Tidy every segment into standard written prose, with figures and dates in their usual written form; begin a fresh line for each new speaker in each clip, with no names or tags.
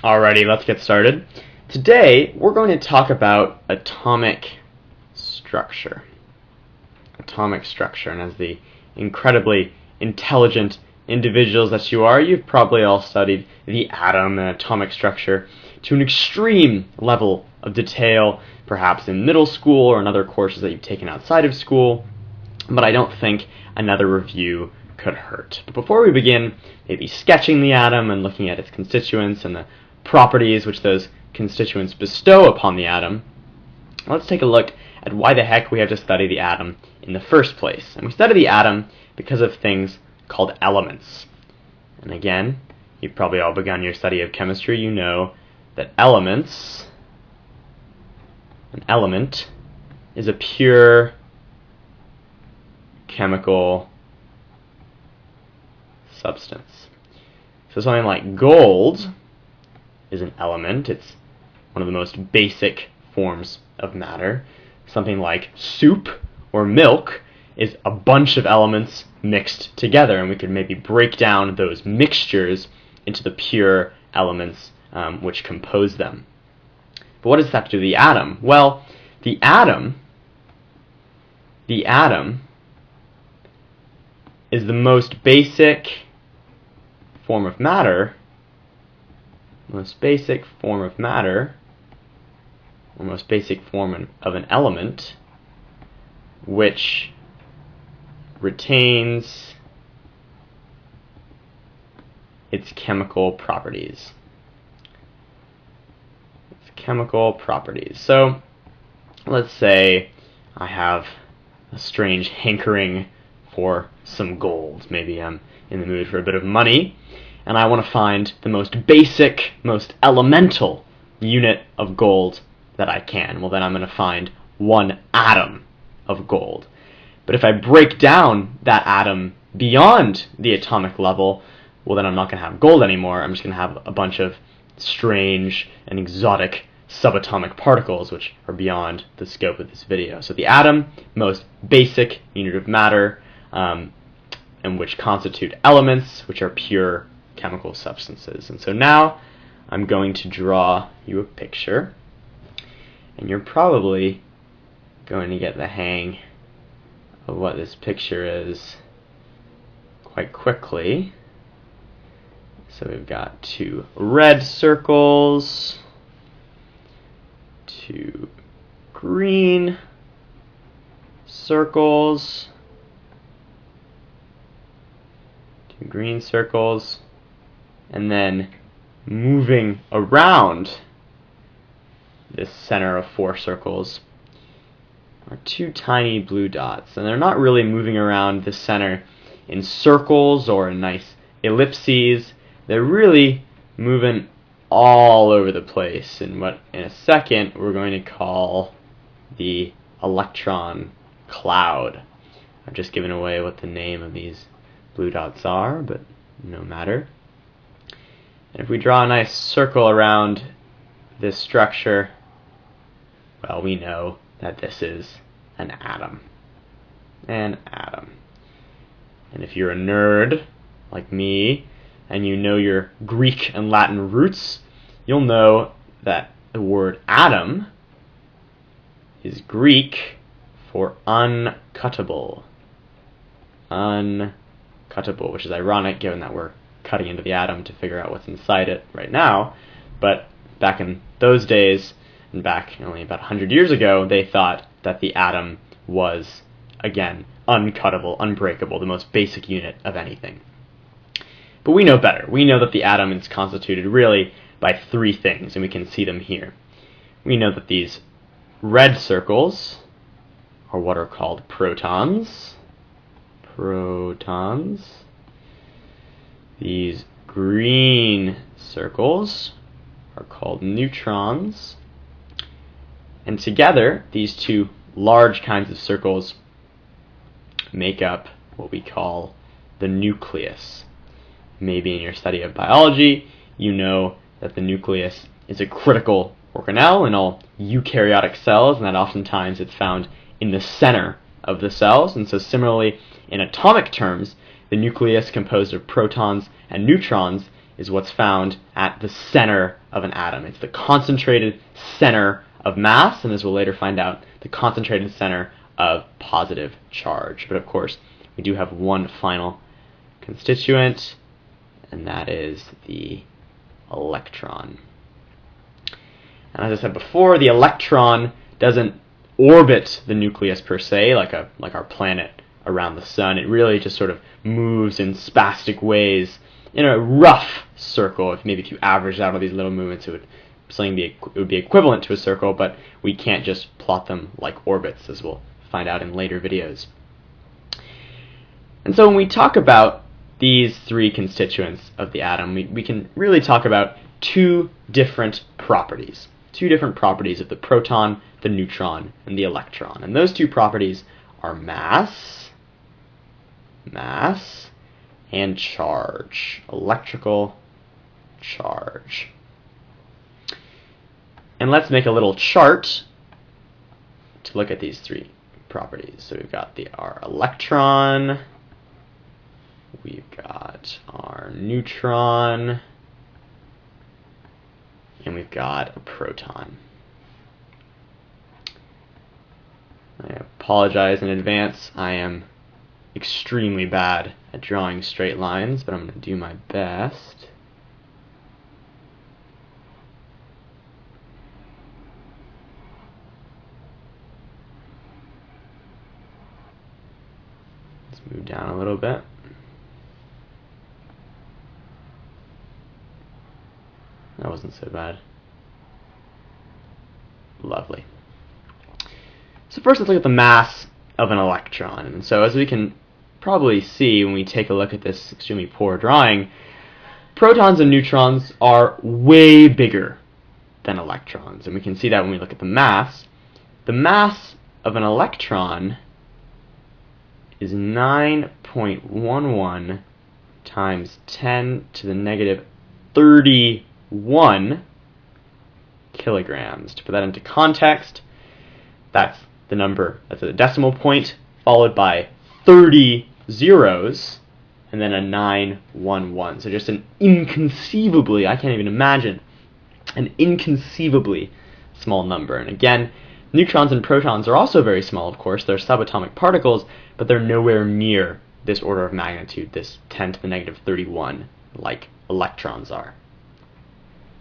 Alrighty, let's get started. Today, we're going to talk about atomic structure. Atomic structure, and as the incredibly intelligent individuals that you are, you've probably all studied the atom and atomic structure to an extreme level of detail, perhaps in middle school or in other courses that you've taken outside of school, but I don't think another review could hurt. But before we begin, maybe sketching the atom and looking at its constituents and the properties which those constituents bestow upon the atom, let's take a look at why the heck we have to study the atom in the first place. And we study the atom because of things called elements. And again, you've probably all begun your study of chemistry. You know that elements, an element, is a pure chemical substance. So something like gold is an element. It's one of the most basic forms of matter. Something like soup or milk is a bunch of elements mixed together, and we could maybe break down those mixtures into the pure elements which compose them. But what does that have to do with the atom? Well, the atom is the most basic form of matter, or most basic form of an element, which retains its chemical properties. So, let's say I have a strange hankering for some gold. Maybe I'm in the mood for a bit of money, and I want to find the most basic, most elemental unit of gold that I can. Well, then I'm going to find one atom of gold. But if I break down that atom beyond the atomic level, well, then I'm not going to have gold anymore. I'm just going to have a bunch of strange and exotic subatomic particles, which are beyond the scope of this video. So the atom, most basic unit of matter, and which constitute elements, which are pure chemical substances. And so now I'm going to draw you a picture, and you're probably going to get the hang of what this picture is quite quickly. So we've got two red circles, two green circles, and then moving around this center of four circles are two tiny blue dots. And they're not really moving around the center in circles or in nice ellipses. They're really moving all over the place in what in a second we're going to call the electron cloud. I've just given away what the name of these blue dots are, but no matter. And if we draw a nice circle around this structure, well, we know that this is an atom. And if you're a nerd like me, and you know your Greek and Latin roots, you'll know that the word atom is Greek for uncuttable. Uncuttable, which is ironic given that we're cutting into the atom to figure out what's inside it right now. But back in those days, and back only about 100 years ago, they thought that the atom was, again, uncuttable, unbreakable, the most basic unit of anything. But we know better. We know that the atom is constituted really by three things, and we can see them here. We know that these red circles are what are called protons. These green circles are called neutrons. And together, these two large kinds of circles make up what we call the nucleus. Maybe in your study of biology, you know that the nucleus is a critical organelle in all eukaryotic cells, and that oftentimes it's found in the center of the cells. And so similarly, in atomic terms, the nucleus composed of protons and neutrons is what's found at the center of an atom. It's the concentrated center of mass, and as we'll later find out, the concentrated center of positive charge. But of course, we do have one final constituent, and that is the electron. And as I said before, the electron doesn't orbit the nucleus per se, like our planet around the sun. It really just sort of moves in spastic ways in a rough circle. If you averaged out all these little movements, it would be equivalent to a circle, but we can't just plot them like orbits, as we'll find out in later videos. And so when we talk about these three constituents of the atom, we can really talk about two different properties of the proton, the neutron, and the electron. And those two properties are mass, and charge, electrical charge. And let's make a little chart to look at these three properties. So we've got our electron, we've got our neutron, and we've got a proton. I apologize in advance. I am extremely bad at drawing straight lines, but I'm going to do my best. Let's move down a little bit. That wasn't so bad. Lovely. So first let's look at the mass of an electron. And so as we can probably see when we take a look at this extremely poor drawing, protons and neutrons are way bigger than electrons. And we can see that when we look at the mass. The mass of an electron is 9.11 times 10 to the negative 31 kilograms. To put that into context, that's the number, that's a decimal point, followed by 30 zeros, and then a 911. So just an inconceivably, I can't even imagine, an inconceivably small number. And again, neutrons and protons are also very small, of course. They're subatomic particles, but they're nowhere near this order of magnitude, this 10 to the negative 31, like electrons are.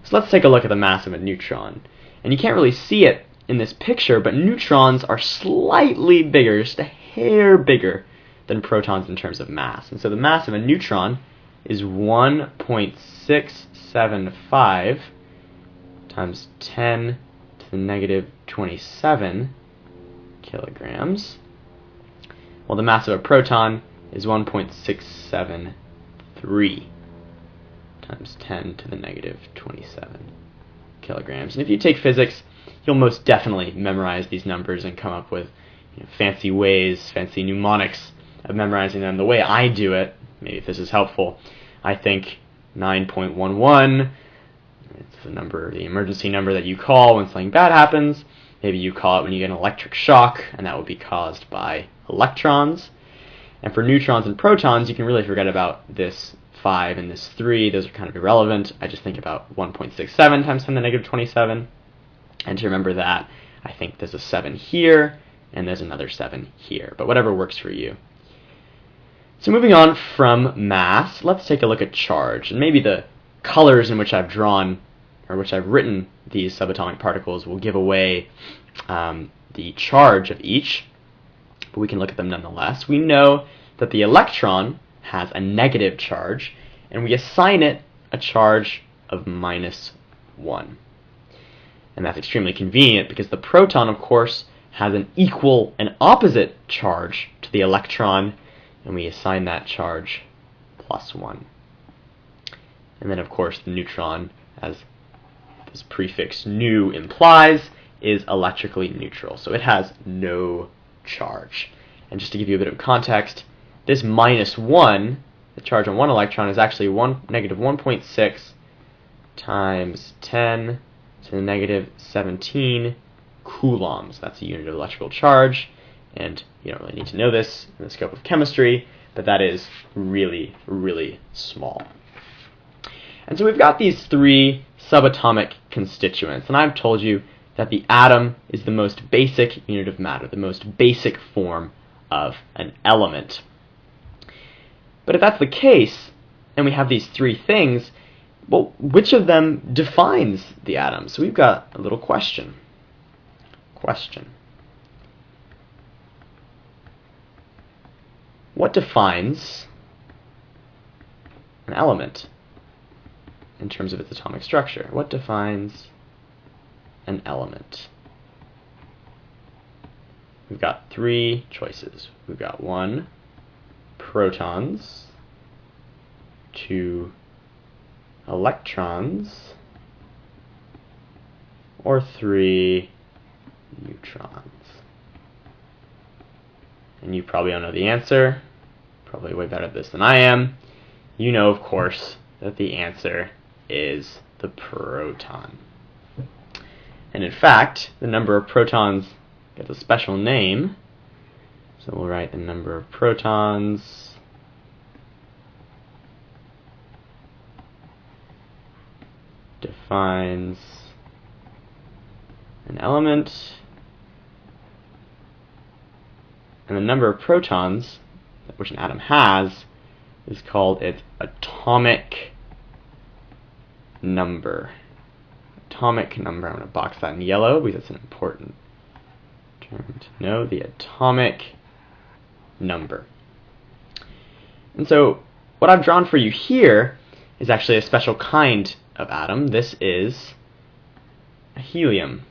So let's take a look at the mass of a neutron. And you can't really see it in this picture, but neutrons are slightly bigger, just a hair bigger than protons in terms of mass. And so the mass of a neutron is 1.675 times 10 to the negative 27 kilograms, while the mass of a proton is 1.673 times 10 to the negative 27 kilograms. And if you take physics, you'll most definitely memorize these numbers and come up with fancy ways, fancy mnemonics of memorizing them. The way I do it, maybe if this is helpful, I think 9.11, it's the number, the emergency number that you call when something bad happens. Maybe you call it when you get an electric shock, and that will be caused by electrons. And for neutrons and protons, you can really forget about this 5 and this 3. Those are kind of irrelevant. I just think about 1.67 times 10 to the negative 27. And to remember that, I think there's a 7 here, and there's another 7 here. But whatever works for you. So moving on from mass, let's take a look at charge. And maybe the colors in which I've drawn, or which I've written these subatomic particles will give away the charge of each. But we can look at them nonetheless. We know that the electron has a negative charge, and we assign it a charge of -1. And that's extremely convenient because the proton, of course, has an equal and opposite charge to the electron, and we assign that charge +1. And then, of course, the neutron, as this prefix nu implies, is electrically neutral. So it has no charge. And just to give you a bit of context, this -1, the charge on one electron, is actually negative 1.6 times 10 to the negative 17 coulombs. That's a unit of electrical charge, and you don't really need to know this in the scope of chemistry, but that is really, really small. And so we've got these three subatomic constituents, and I've told you that the atom is the most basic unit of matter, the most basic form of an element. But if that's the case, and we have these three things, well, which of them defines the atom? So we've got a little question. What defines an element in terms of its atomic structure? What defines an element? We've got three choices. We've got 1, protons, 2, electrons, or 3, neutrons. And you probably don't know the answer, probably way better at this than I am. You know, of course, that the answer is the proton. And in fact, the number of protons gets a special name. So we'll write the number of protons defines an element, and the number of protons which an atom has is called its atomic number. Atomic number, I'm going to box that in yellow because it's an important term to know, the atomic number. And so what I've drawn for you here is actually a special kind of atom. This is a helium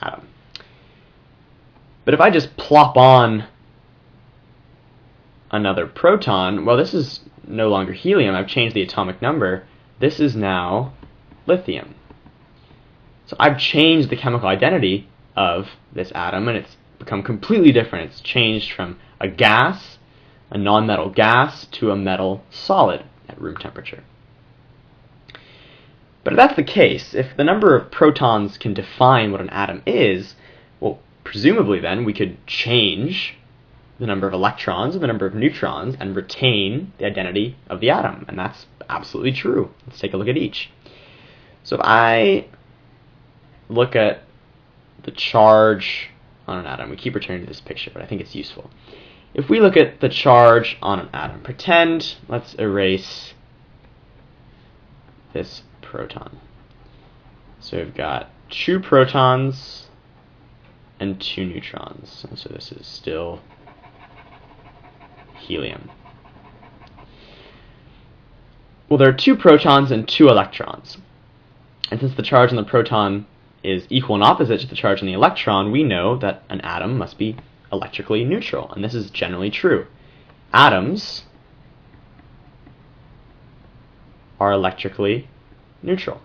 atom. But if I just plop on another proton, well, this is no longer helium. I've changed the atomic number. This is now lithium. So I've changed the chemical identity of this atom, and it's become completely different. It's changed from a gas, a nonmetal gas, to a metal solid at room temperature. But if that's the case, if the number of protons can define what an atom is, well, presumably then we could change the number of electrons or the number of neutrons and retain the identity of the atom. And that's absolutely true. Let's take a look at each. So if I look at the charge on an atom, we keep returning to this picture, but I think it's useful. If we look at the charge on an atom, let's erase this proton. So we've got 2 protons and 2 neutrons. So this is still helium. Well, there are 2 protons and 2 electrons. And since the charge on the proton is equal and opposite to the charge on the electron, we know that an atom must be electrically neutral. And this is generally true. Atoms are electrically neutral.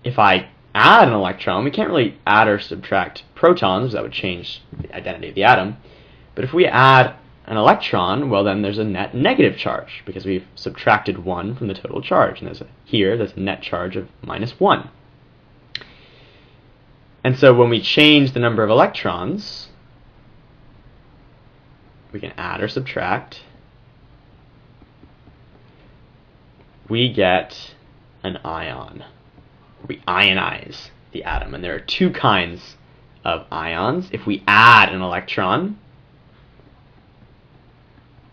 If I add an electron, we can't really add or subtract protons, that would change the identity of the atom. But if we add an electron, well, then there's a net negative charge because we've subtracted 1 from the total charge. And there's a net charge of -1. And so when we change the number of electrons, we can add or subtract. We get an ion. We ionize the atom. And there are 2 kinds of ions. If we add an electron,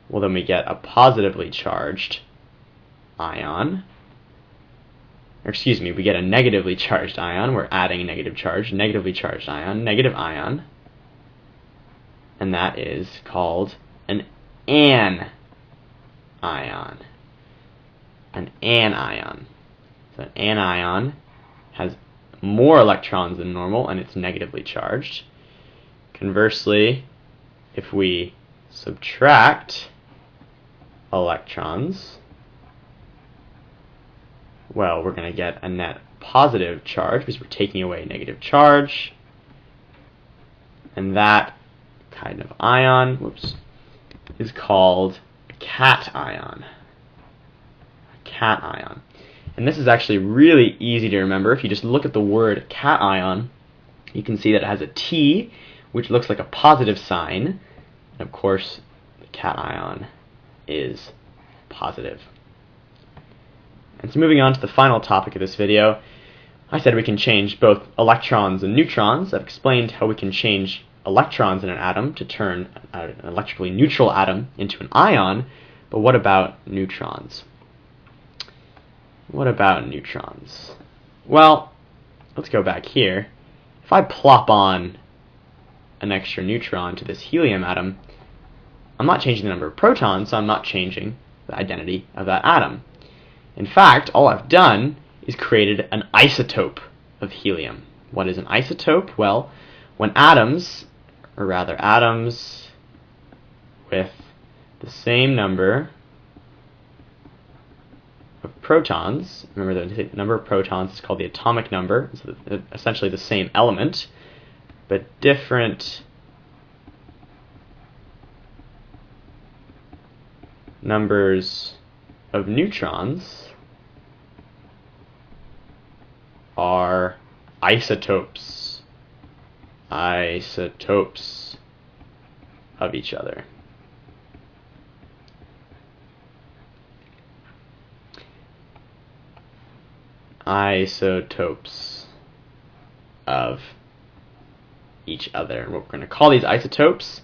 well, then we get a positively charged ion. Or excuse me, we get a negatively charged ion. We're adding a negative charge, negatively charged ion, negative ion. And that is called an anion. An anion. So an anion has more electrons than normal, and it's negatively charged. Conversely, if we subtract electrons, well, we're going to get a net positive charge because we're taking away a negative charge. And that kind of ion, is called a cation. A cation. And this is actually really easy to remember. If you just look at the word cation, you can see that it has a T, which looks like a positive sign, and of course the cation is positive. And so moving on to the final topic of this video, I said we can change both electrons and neutrons. I've explained how we can change electrons in an atom to turn an electrically neutral atom into an ion, but what about neutrons? What about neutrons? Well, let's go back here. If I plop on an extra neutron to this helium atom, I'm not changing the number of protons, so I'm not changing the identity of that atom. In fact, all I've done is created an isotope of helium. What is an isotope? Well, when atoms, or rather atoms with the same number of protons, remember the number of protons is called the atomic number, so essentially the same element, but different numbers of neutrons are isotopes of each other. Isotopes of each other. And what we're going to call these isotopes,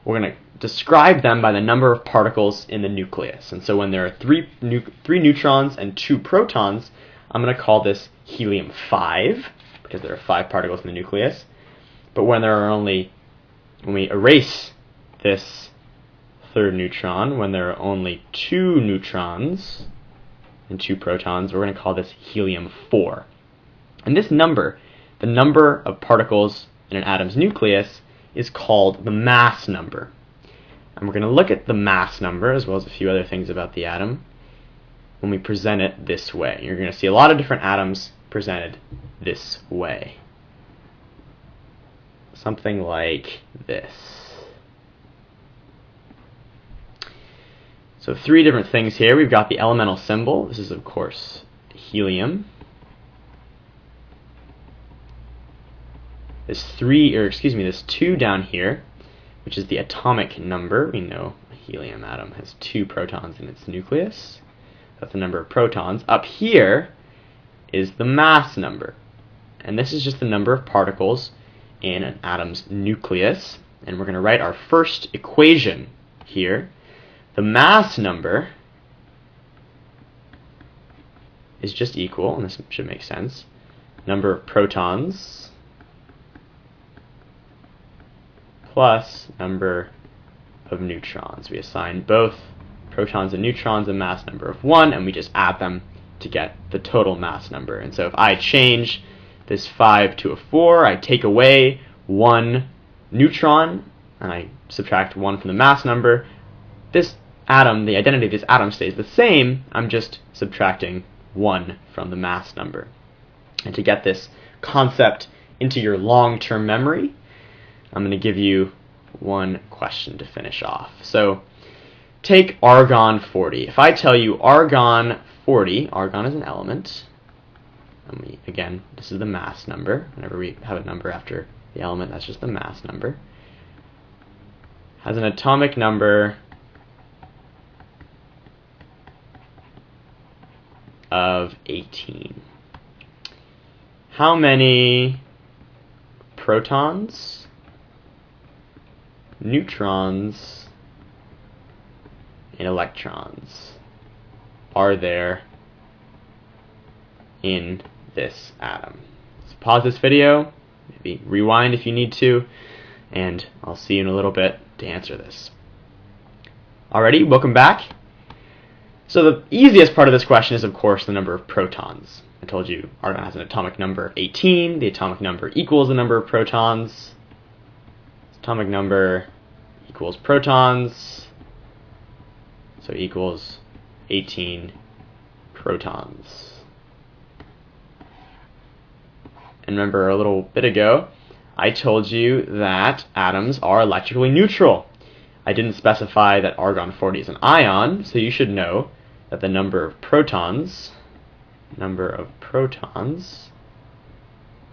we're going to describe them by the number of particles in the nucleus. And so when there are three neutrons and 2 protons, I'm going to call this helium-5, because there are 5 particles in the nucleus. But when we erase this 3rd neutron, when there are only 2 neutrons and 2 protons, we're going to call this helium-4. And this number, the number of particles in an atom's nucleus, is called the mass number. And we're going to look at the mass number, as well as a few other things about the atom, when we present it this way. You're going to see a lot of different atoms presented this way. Something like this. So 3 different things here. We've got the elemental symbol. This is, of course, helium. This 2 down here, which is the atomic number. We know a helium atom has 2 protons in its nucleus. That's the number of protons. Up here is the mass number. And this is just the number of particles in an atom's nucleus. And we're going to write our first equation here. The mass number is just equal, and this should make sense, number of protons plus number of neutrons. We assign both protons and neutrons a mass number of 1, and we just add them to get the total mass number. And so if I change this 5 to a 4, I take away 1 neutron, and I subtract 1 from the mass number. This atom, the identity of this atom stays the same. I'm just subtracting 1 from the mass number. And to get this concept into your long-term memory, I'm going to give you one question to finish off. So take argon 40. If I tell you argon 40, argon is an element, and again, this is the mass number. Whenever we have a number after the element, that's just the mass number. Has an atomic number of 18. How many protons, neutrons, and electrons are there in this atom? So pause this video, maybe rewind if you need to, and I'll see you in a little bit to answer this. Alrighty, welcome back. So the easiest part of this question is, of course, the number of protons. I told you argon has an atomic number of 18. The atomic number equals the number of protons. Atomic number equals protons, so equals 18 protons. And remember a little bit ago, I told you that atoms are electrically neutral. I didn't specify that argon 40 is an ion, so you should know that the number of protons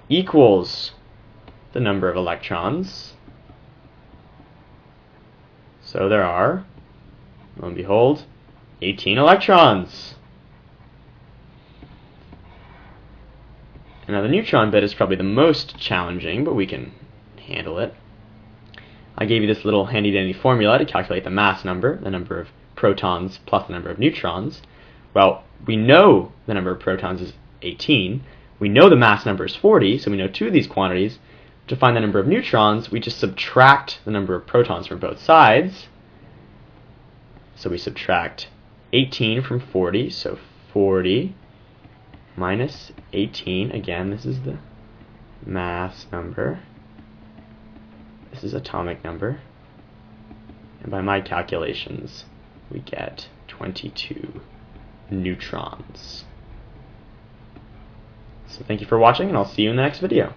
equals the number of electrons So there are, lo and behold, 18 electrons. Now the neutron bit is probably the most challenging, but we can handle it. I gave you this little handy-dandy formula to calculate the mass number, the number of protons plus the number of neutrons. Well, we know the number of protons is 18. We know the mass number is 40, so we know two of these quantities. To find the number of neutrons, we just subtract the number of protons from both sides. So we subtract 18 from 40, so 40 minus 18. Again, this is the mass number. This is atomic number. And by my calculations, we get 22 neutrons. So thank you for watching, and I'll see you in the next video.